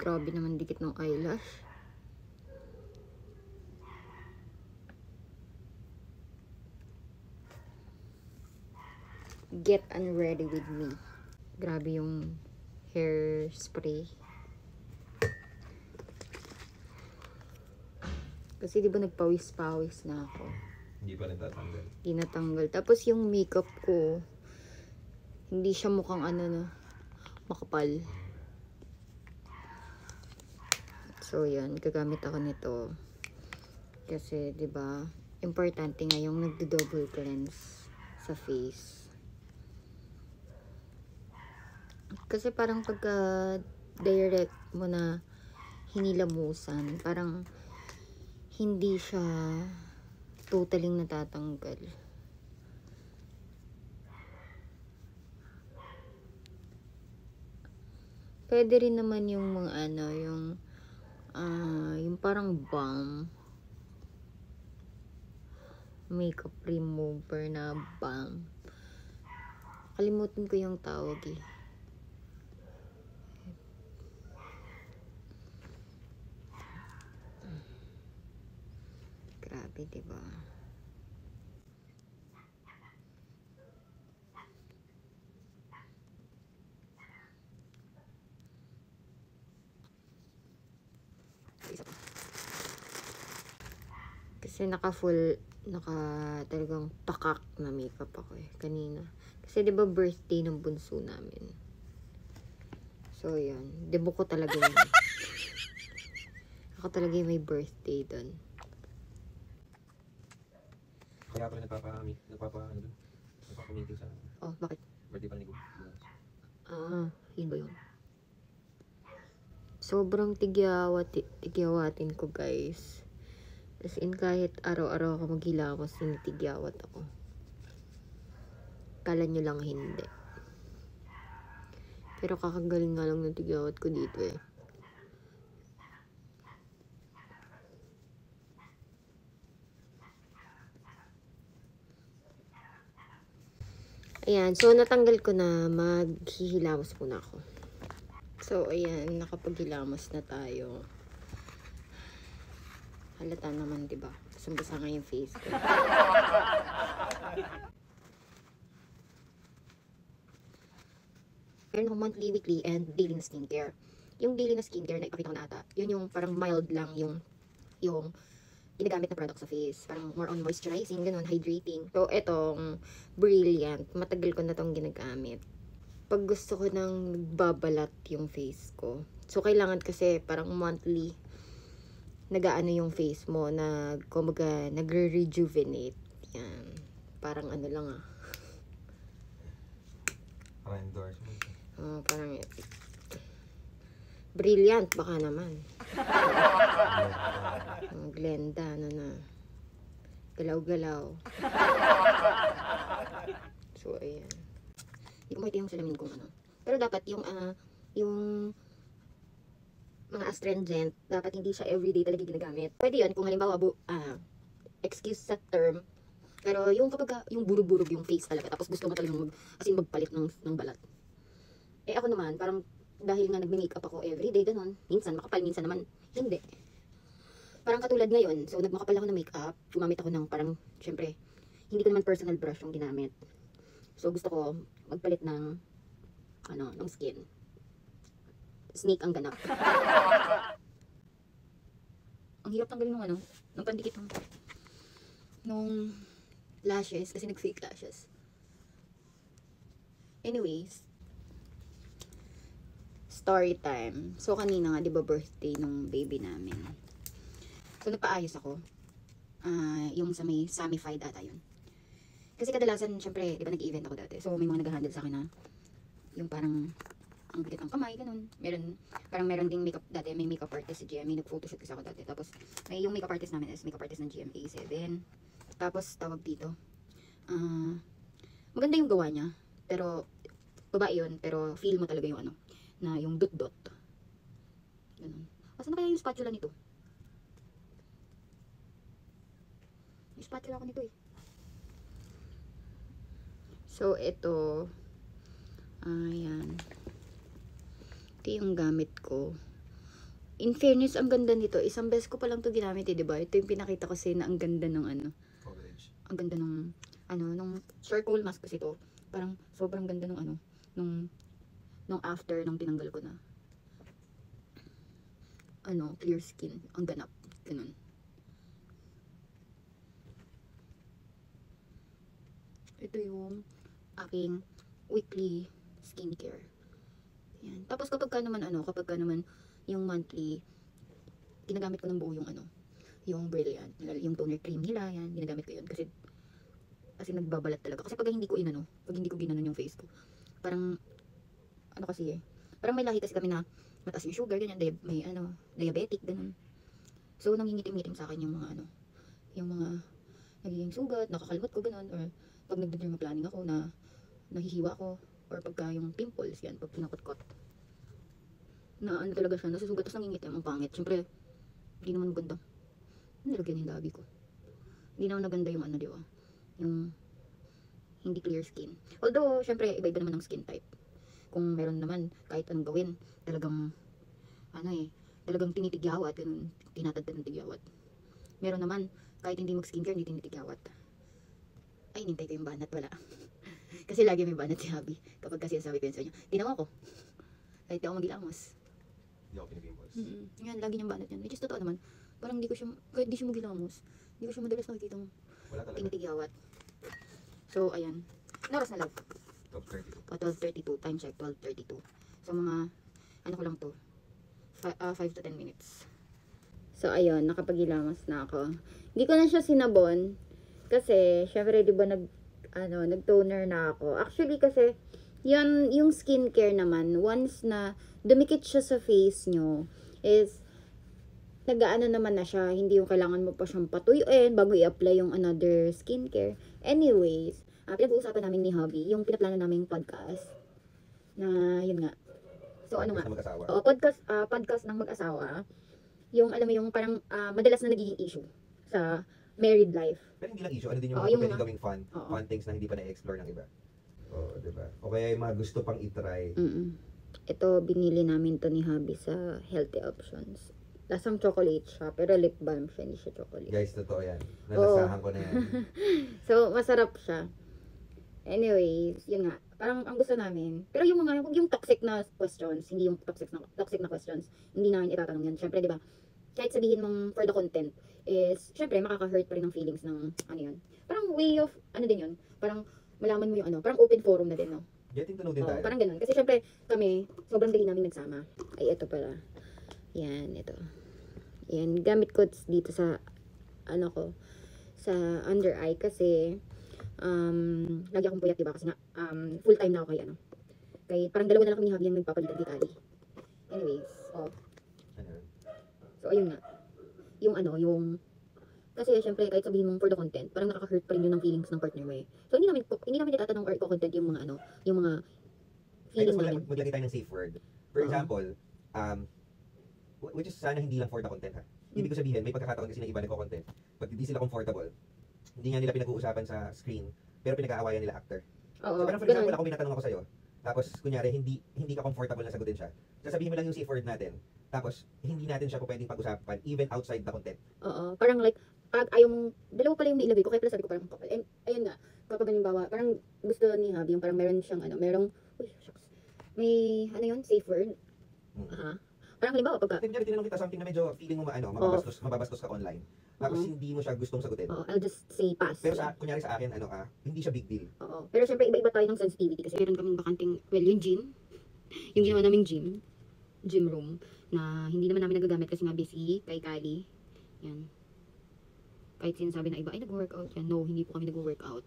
Grabe naman dikit ng eyelash. Get unready with me. Grabe yung hair spray. Kasi di ba nagpawis-pawis na ako. Hindi pa rin tatanggal. Hindi natanggal. Tapos yung makeup ko, hindi siya mukhang ano na, makapal. So yan, gagamit ako nito. Kasi di ba importante nga yung nagdo-double cleanse sa face. Kasi parang pagka direct mo na hinilamusan, parang hindi siya totally natatanggal. Pwede rin naman yung mga ano, yung parang balm. Makeup remover na balm. Kalimutan ko yung tawag eh. Grabe, diba? Kasi talagang pakak na makeup ako eh, kanina. Kasi diba birthday ng bunso namin. So, yan. Debo ko talaga yun. Ako talaga yung may birthday doon. Kaya pala nagpapa-meeting sa Oh, bakit? birthday pala ni Gu. Yun ba yun? Sobrang tigyawatin ko, guys. As in, kahit araw-araw ako maghilawas, tinitigyawat ako. Kala nyo lang hindi. Pero kakagaling nga lang ng tigyawat ko dito eh. Ayan, so natanggal ko na, maghihilamos muna ako. So, ayan, nakapaghilamos na tayo. Halata naman, diba? Basang-basa nga yung face ko. Meron akong monthly, weekly, and daily na skincare. Yung daily na skincare na ipakita ko na ata, yun yung parang mild lang yung ginagamit na product sa face. Parang more on moisturizing, ganun, hydrating. So, etong Brilliant, matagal ko na tong ginagamit. Pag gusto ko nang nagbabalat yung face ko, so kailangan kasi parang monthly nagaano yung face mo, nagre-rejuvenate. Yan. Parang ano lang Parang endorsement. Parang Brilliant, baka naman. Glenda, ano na. Galaw-galaw. So, ayan. Hindi ko makita yung salamin kung ano. Pero dapat yung mga astringent, dapat hindi siya everyday talaga ginagamit. Pwede yun kung halimbawa, excuse sa term, pero yung kapag yung burug-burug yung face talaga, tapos gusto mo talagang magpalit ng balat. Eh ako naman, parang dahil nga nagme-makeup ako everyday, ganun. Minsan makapal, minsan naman hindi. Parang katulad ngayon, so nagmakapal ako ng makeup, gumamit ako ng parang, syempre, hindi ko naman personal brush yung ginamit. So gusto ko magpalit ng skin. Snake ang ganap. Ang hirap tanggalin ng pandikit nung lashes, kasi nag-fake lashes. Anyways, story time. So, kanina nga, di ba, birthday nung baby namin. So, nagpaayos ako. Yung sa may Samified ata yun. Kasi kadalasan, syempre, di ba, nag-event ako dati. So, may mga nag-handle sa akin na yung parang ang bigat ng kamay, ganun. Meron ding makeup, dati may makeup artist si GMA, nag-photoshoot kasi ako dati. Tapos, may yung makeup artist namin is makeup artist ng GMA7. Tapos, tawag dito. Maganda yung gawa niya. Pero, babae yun. Pero, feel mo talaga yung na yung dot-dot. Ganun. Asan na kaya yung spatula nito? May spatula ako nito eh. So, ito. Ayan. Ito yung gamit ko. In fairness, ang ganda nito. Isang beses ko pa lang to ginamit eh, diba? Ito yung pinakita ko sa'yo na ang ganda ng ano. Coverage. Ang ganda ng, nung charcoal mask kasi ito. Parang sobrang ganda ng ano, nung after, nung tinanggal ko na. Clear skin. Ang ganap. Ganun. Ito yung aking weekly skincare. Yan. Tapos kapag ka naman yung monthly, ginagamit ko ng buo yung Brilliant, yung toner cream nila, yan, ginagamit ko yun kasi nagbabalat talaga. Kasi pag hindi ko ginanon yung face ko, parang, parang may lahi kasi kami na mataas yung sugar, ganyan, may diabetic, ganun. So, nangingitim-ngitim sa akin yung mga nagiging sugat, nakakalmot ko, ganun, or pag nagde-dermaplaning ako na nahihiwa ako, or pagka yung pimples, yan, pag pinakot-kot. Na talaga siya, nasusugat, tapos nangingitim, ang pangit. Siyempre, hindi naman maganda. Nilagyan yung labi ko. Hindi naman naganda yung di ba? Yung hindi clear skin. Although, siyempre, iba-iba naman ng skin type. Kung meron naman, kahit anong gawin, talagang, talagang tinitigyawat, ganun, tinatagtad ng tigyawat. Meron naman, kahit hindi mag-skincare, hindi tinitigyawat. Ay, nintay ko yung banat, wala. Kasi lagi may banat si Habi. Kapag kasi sabi ko yun sa niya, tinawa ko. Kahit di ako magilamos. Hindi ako pinipimples. Yan, lagi niyang banat yan. Which is totoo naman. Parang kahit di siya magilamos, hindi ko siya madalas nakikitang Wala talaga. tinitigyawat. So, ayan. Ano oras na lang? 12:32. 12:32. Time check, 12:32. So, mga, ko lang to. 5 to 10 minutes. So, ayun, nakapagilamos na ako. Hindi ko na siya sinabon. Kasi, syempre, di ba, nag-toner na ako. Actually, kasi, yung skincare naman, once na dumikit siya sa face nyo, is, nag-aano naman na siya, hindi yung kailangan mo pa siyang patuyuin bago i-apply yung another skincare. Anyways, pinag-uusapan namin ni Hobby, yung pinaplano naming podcast, na, yun nga. So, ano nga? Oo, podcast ng mag-asawa. Yung, alam mo yung parang madalas na nagiging issue sa married life. Pero hindi lang issue, ano din yung Oo, mga yung pwedeng gawing fun things na hindi pa na-explore ng iba. Oo, diba? O kaya yung mga gusto pang itry. Ito, binili namin to ni Hubby sa Healthy Options. Lasang chocolate siya, pero lip balm siya, hindi siya chocolate. Guys, totoo yan. Nalasahan ko na yan. So, masarap siya. Anyways, yun nga. Parang ang gusto namin. Pero yung toxic na questions, hindi yung toxic na questions, hindi namin itatanong yan. Siyempre, di ba, kahit sabihin mong for the content, is, syempre, makaka-hurt pa rin ng feelings ng, yun. Parang way of, din yun. Parang, malaman mo yung parang open forum na din, no? Getting to know din tayo. Parang ganun. Kasi syempre, kami, sobrang dali namin nagsama. Ay, ito pala. Yan, ito. Yan, gamit ko dito sa, sa under eye kasi, lagi akong puyat, diba? Kasi nga, full time na ako kay, parang dalawa na lang kami Habi yung nagpapalitan kay Kali. Anyways, so, ayun nga. Kasi syempre, kahit sabihin mong for the content, parang nakaka-hurt pa rin yun ng feelings ng partner mo eh. So, hindi namin itatanong or i-content yung mga yung mga feelings namin. Maglagay tayo ng safe word. For example, which is sana hindi lang for the content ha. Ibig ko sabihin, may pagkakataon kasi ng iba nagko-content. Pag hindi sila comfortable, hindi nga nila pinag-uusapan sa screen, pero pinag-aawayan nila actor. Oo, So, parang for example, ako may natanong ako sa'yo, tapos kunyari, hindi ka comfortable na sagutin siya. Sasabihin mo lang yung safe word natin, tapos hindi natin siya pwedeng pag-usapan even outside the content. Oo, parang like, pag ayaw mong, dalawa pala yung nailagay ko, kaya pala sabi ko parang kapal. Ayun nga, kapag halimbawa, parang gusto ni Habi, yung parang meron siyang, uy, shucks. May, safe word. Parang halimbawa, pagka, Tinanong kita something na medyo feeling mo mababastos ka online. Tapos hindi mo siya gustong sagutin. I'll just say pass. Pero kunyari sa akin, hindi siya big deal. Oo. Pero syempre, iba-iba tayo ng sensitivity kasi meron kaming bakanting, yung gym, yung ginawa naming gym room, na hindi naman namin nagagamit kasi nga busy kay Kali. Yan. Kahit sinasabi na iba, ay nag-workout yan. No, hindi po kami nag-workout.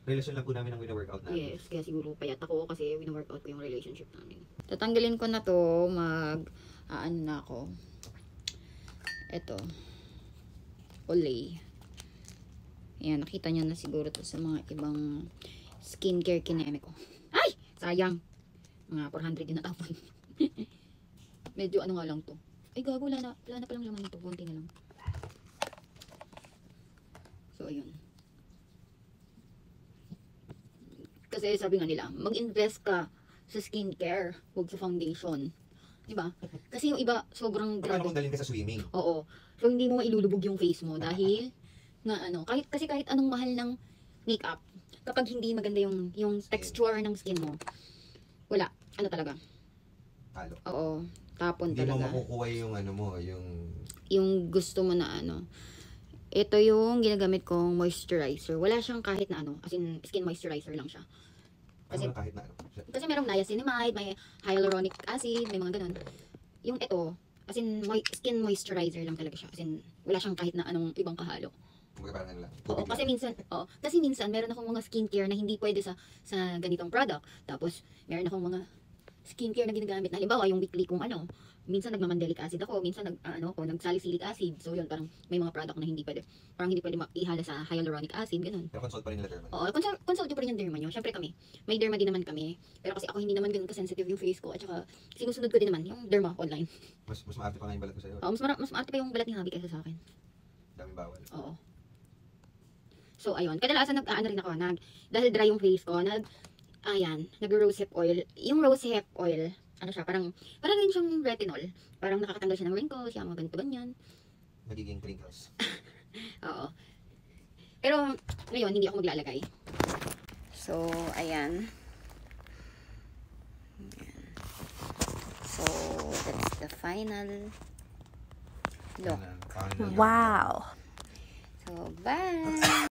Relasyon lang po namin ang wino-workout namin. Yes, kaya siguro payat ako kasi wino-workout ko yung relationship namin. Tatanggalin ko na to, na ako. Ito. Olay. Ayan, nakita niyo na siguro to sa mga ibang skincare kineme ko. Ay! Sayang! Mga 400 yung natapon. Medyo nga lang to. Ay gago, wala na palang laman nito. Konti na lang. So, ayun. Kasi sabi nga nila, mag-invest ka sa skincare, huwag sa foundation. Di ba? Kasi yung iba, sobrang Paano grabe. kung dalhin ka sa swimming? Oo. So, hindi mo mailulubog yung face mo dahil na ano, kahit anong mahal ng makeup, kapag hindi maganda yung texture ng skin mo, wala. Ano talaga? Talo. Oo. Tapon Hindi mo talaga. makukuha yung ano mo, yung Yung gusto mo na ano. Ito yung ginagamit kong moisturizer. Wala siyang kahit na ano. As in, skin moisturizer lang siya. Kasi Kasi- kahit na ano. Kasi merong niacinamide, may hyaluronic acid, may mga ganun. Yung ito, as in, skin moisturizer lang talaga siya. As in, wala siyang kahit na anong ibang kahalo. Kumbaga parang ano lang. Oo, tubig kasi lang. minsan meron akong mga skincare na hindi pwede sa ganitong product. Tapos meron akong mga skincare na ginagamit na halimbawa yung weekly kung ano, minsan nagmamandelic acid ako, minsan nagsalicylic acid. So yun, parang may mga product na hindi pwede. Parang hindi pwede ihala sa hyaluronic acid, ganun. Pero consult pa rin nila derma. Oo, consult nyo pa rin yung derma nyo. Syempre kami, may derma din naman kami. Pero kasi ako hindi naman ganun ka-sensitive yung face ko. At saka, sinusunod ko din naman yung derma online. Mas maarte pa nga yung balat ko sa'yo. Oo, mas maarte pa yung balat ni Habi kaysa sa akin. Daming bawal. Oo. So, ayun. Kadalasan nag-aano rin ako. Dahil dry yung face ko, nag-rosehip oil. Yung rosehip oil, ano siya, parang rin siyang retinol. Parang nakakatanggal siya ng wrinkles, yung mga ganito ganyan. Magiging crinkles. Oo. Pero, ngayon, hindi ako maglalagay. So, ayan. So, that's the final look. ano, paano na- Wow. So, bye!